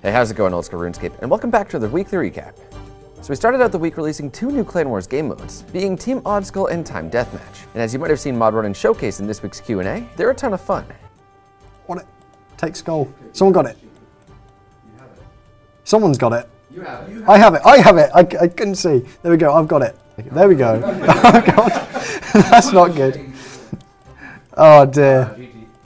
Hey, how's it going, Old School Runescape, and welcome back to the weekly recap. So we started out the week releasing 2 new Clan Wars game modes, being Team Old School and Time Deathmatch. And as you might have seen Mod Run and Showcase in this week's Q&A, they're a ton of fun. Want it? Take skull. Someone got it. You have it. Someone's got it. You have it. I have it. I have it. I couldn't see. There we go. I've got it. There we go. Oh God, that's not good. Oh dear.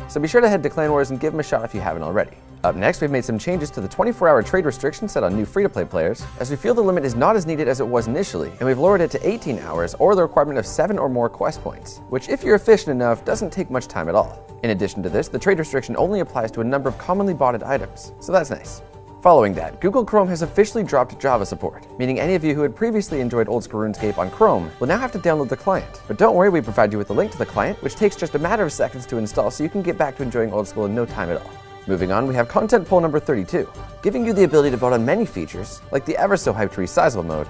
So be sure to head to Clan Wars and give them a shot if you haven't already. Up next, we've made some changes to the 24-hour trade restrictions set on new free-to-play players, as we feel the limit is not as needed as it was initially, and we've lowered it to 18 hours or the requirement of 7 or more quest points, which if you're efficient enough, doesn't take much time at all. In addition to this, the trade restriction only applies to a number of commonly botted items, so that's nice. Following that, Google Chrome has officially dropped Java support, meaning any of you who had previously enjoyed Old School RuneScape on Chrome will now have to download the client. But don't worry, we provide you with a link to the client, which takes just a matter of seconds to install, so you can get back to enjoying Old School in no time at all. Moving on, we have content poll number 32, giving you the ability to vote on many features, like the ever-so-hyped Resizable mode,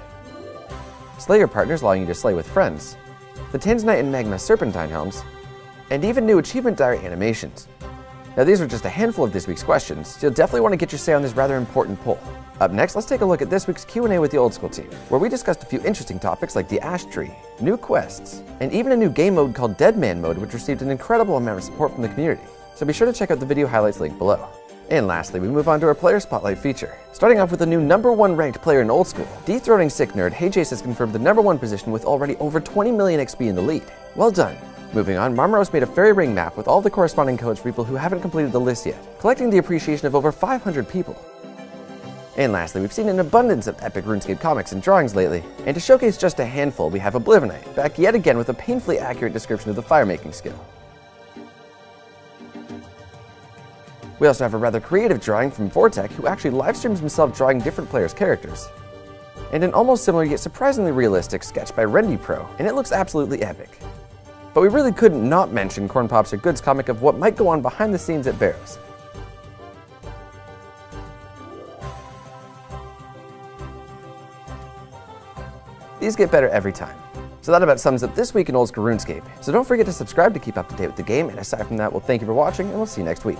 slay your partners allowing you to slay with friends, the Tanzanite and Magma Serpentine helms, and even new achievement diary animations. Now these are just a handful of this week's questions, so you'll definitely want to get your say on this rather important poll. Up next, let's take a look at this week's Q&A with the Old School team, where we discussed a few interesting topics like the Ash Tree, new quests, and even a new game mode called Dead Man Mode, which received an incredible amount of support from the community. So be sure to check out the video highlights link below. And lastly, we move on to our player spotlight feature. Starting off with a new #1 ranked player in Old School. Dethroning Sick Nerd, HeyJace has confirmed the #1 position with already over 20 million XP in the lead. Well done. Moving on, Marmaros made a fairy ring map with all the corresponding codes for people who haven't completed the list yet, collecting the appreciation of over 500 people. And lastly, we've seen an abundance of epic RuneScape comics and drawings lately, and to showcase just a handful, we have Oblivinite, back yet again with a painfully accurate description of the fire-making skill. We also have a rather creative drawing from Vortek, who actually live streams himself drawing different players' characters. And an almost similar yet surprisingly realistic sketch by Rendypro, and it looks absolutely epic. But we really couldn't not mention CornPopsAreGood's comic of what might go on behind the scenes at Barrows. These get better every time. So that about sums up this week in Old School RuneScape. So don't forget to subscribe to keep up to date with the game, and aside from that, well, thank you for watching, and we'll see you next week.